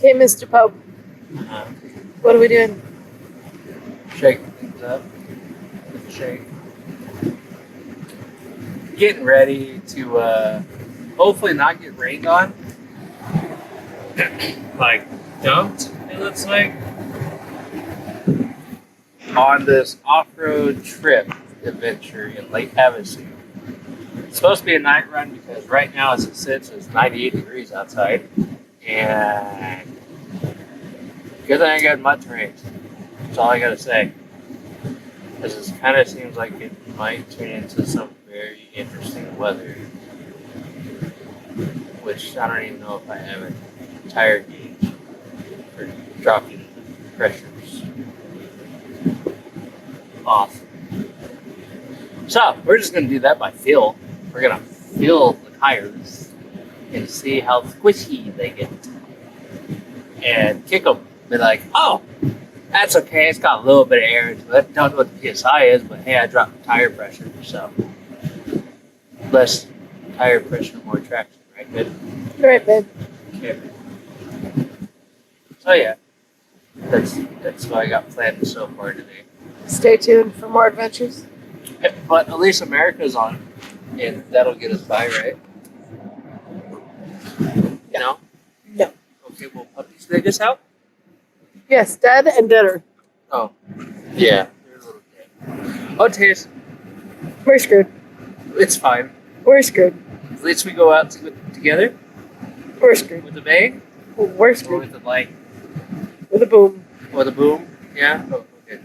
Okay, Mr. Pope. What are we doing? Shaking things up. Shake. Getting ready to hopefully not get rained on. Like dumped, it looks like. On this off-road trip adventure in Lake Havasu. It's supposed to be a night run because right now as it sits, it's 98 degrees outside. And good thing I got mud terrains. That's all I gotta say. Because it kind of seems like it might turn into some very interesting weather. Which I don't even know if I have a tire gauge for dropping pressures off. So we're just gonna do that by feel. We're gonna feel the tires and see how squishy they get, and kick them. Be like, oh, that's okay. It's got a little bit of air into it. Don't know what the PSI is, but hey, I dropped the tire pressure, so less tire pressure, more traction, right, babe? Right, babe. Okay. So yeah, that's what I got planned so far today. Stay tuned for more adventures. But at least America's on, and that'll get us by, right? You know? No. Okay, well, puppies dig us out? Yes, dead and deader. Oh. Yeah. They're a little dead. Oh, Taste. We're screwed. It's fine. We're screwed. At least we go out together We're screwed. with the bang We're or screwed. with the light With a boom. or the boom. Yeah? Oh, okay.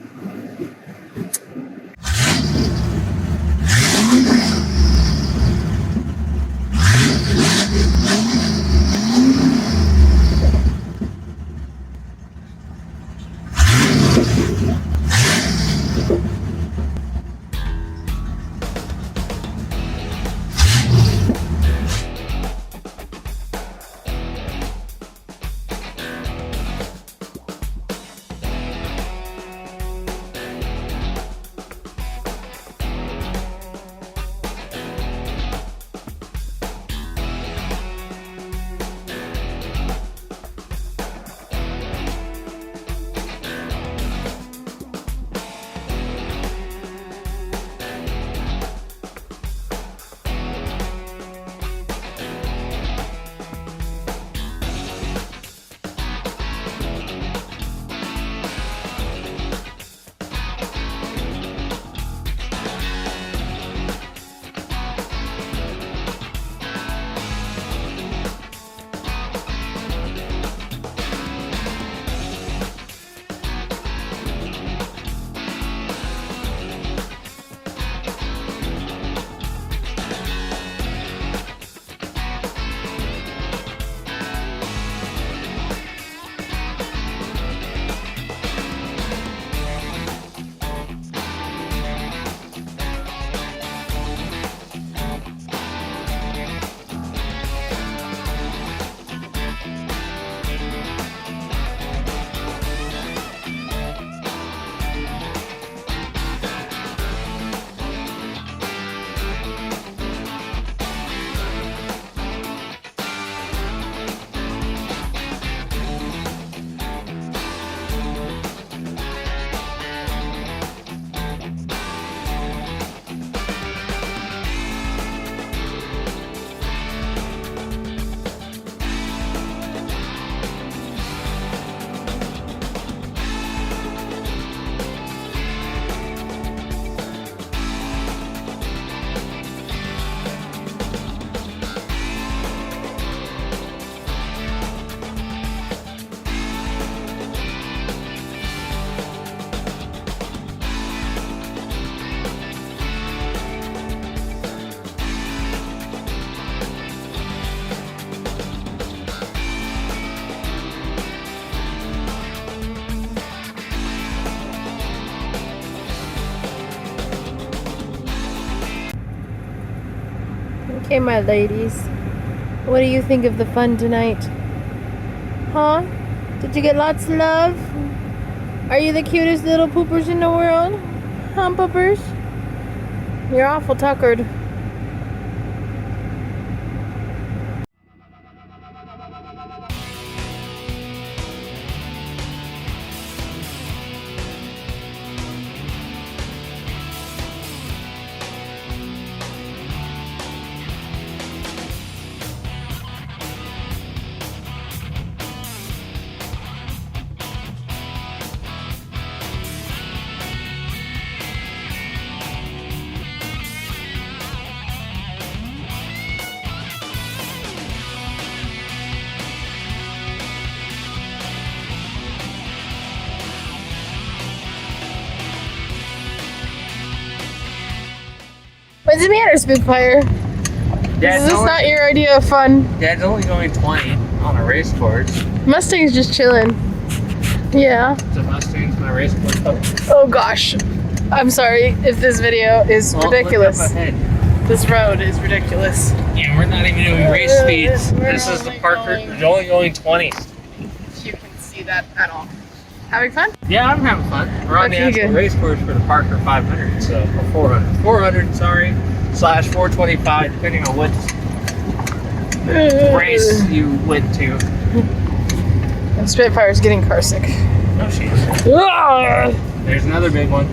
Okay, my ladies. What do you think of the fun tonight? Huh? Did you get lots of love? Are you the cutest little poopers in the world? Huh, poopers? You're awful tuckered. What's the matter, Spitfire? Is this not your idea of fun? Dad's only going 20 on a race course. Mustang's just chilling. Yeah. The Mustang's my race course. Oh gosh. I'm sorry if this video is ridiculous. Look up ahead. This road is ridiculous. Yeah, we're not even doing race speeds. This is the Parker. It's only going 20. You can see that at all. Having fun? Yeah, I'm having fun. We're on the Okay, actual good. race course for the Parker 500, so or 400. 400, sorry, / 425, depending on what race you went to. And Spitfire's getting car sick. No, she isn't. There's another big one.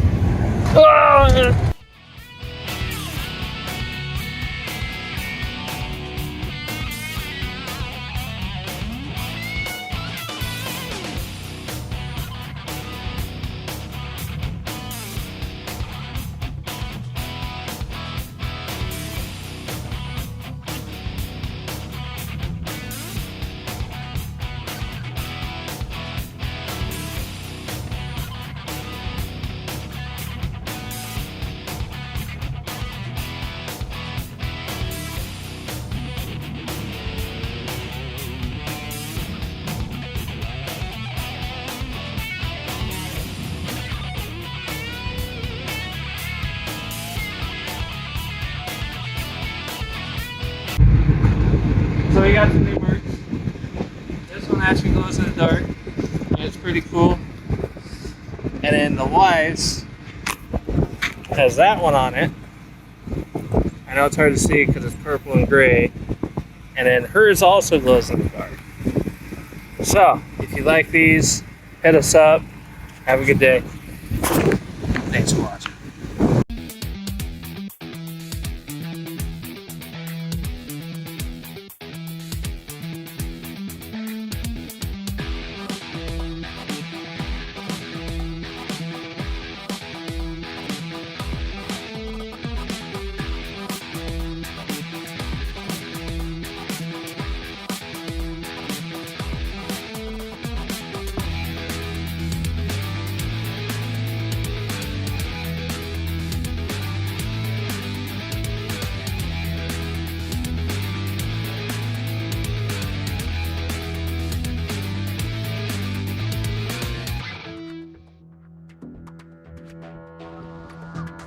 So we got some new birds. This one actually glows in the dark. It's pretty cool. And then the wife's has that one on it. I know it's hard to see because it's purple and gray. And then hers also glows in the dark. So, if you like these, hit us up. Have a good day. Thanks for watching.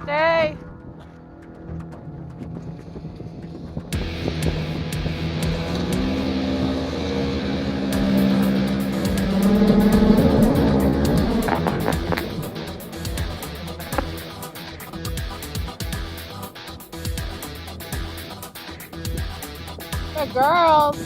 Stay. Good girls.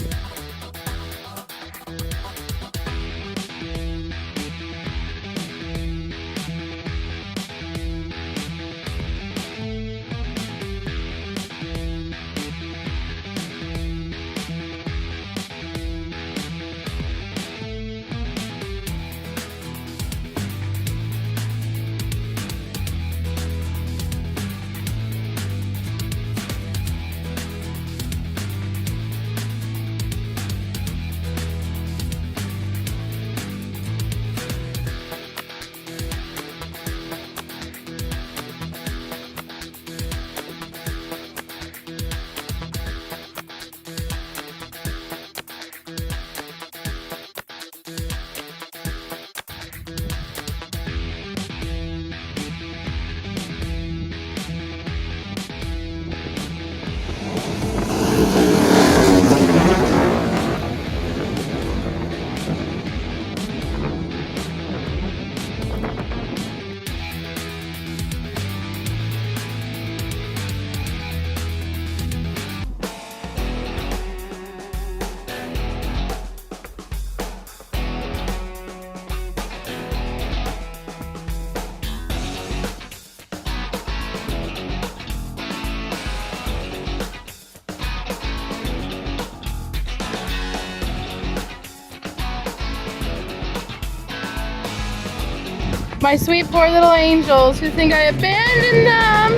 My sweet poor little angels who think I abandoned them.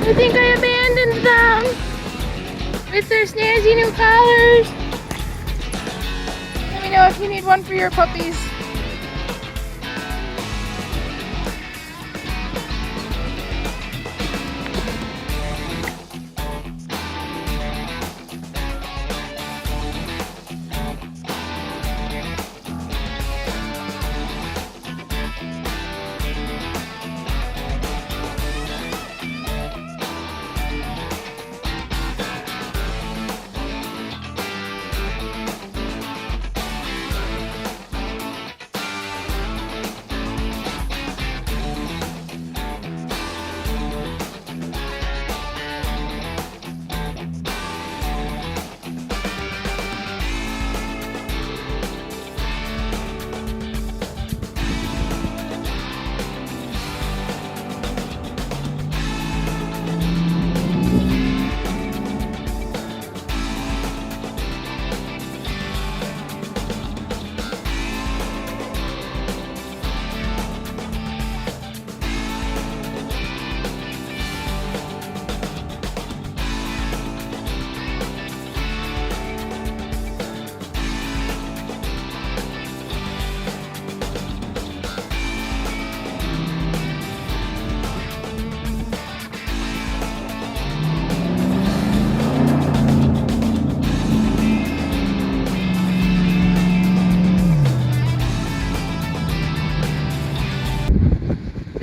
Who think I abandoned them with their snazzy new collars. Let me know if you need one for your puppies.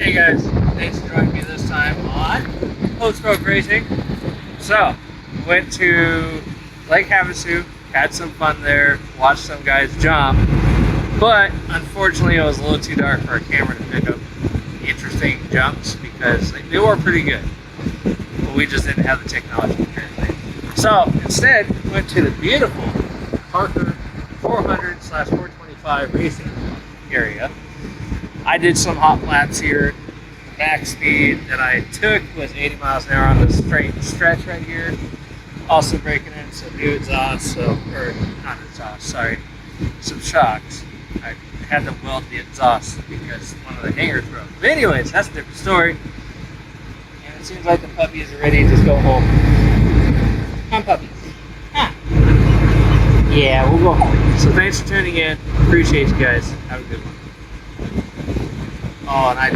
Hey guys, thanks for joining me this time on Post-Stroke Racing. So, went to Lake Havasu, had some fun there, watched some guys jump, but unfortunately it was a little too dark for our camera to pick up interesting jumps because they were pretty good, but we just didn't have the technology apparently. So instead, went to the beautiful Parker 400/425 racing area. I did some hot laps here. The max speed that I took was 80 miles an hour on the straight stretch right here. Also breaking in some new exhaust, or not exhaust, sorry, some shocks. I had to weld the exhaust because one of the hangers broke. But anyways, that's a different story. And it seems like the puppies are ready to just go home. Come puppies. Ah. Yeah, we'll go home. So thanks for tuning in. Appreciate you guys. Have a good one. Oh, and I did.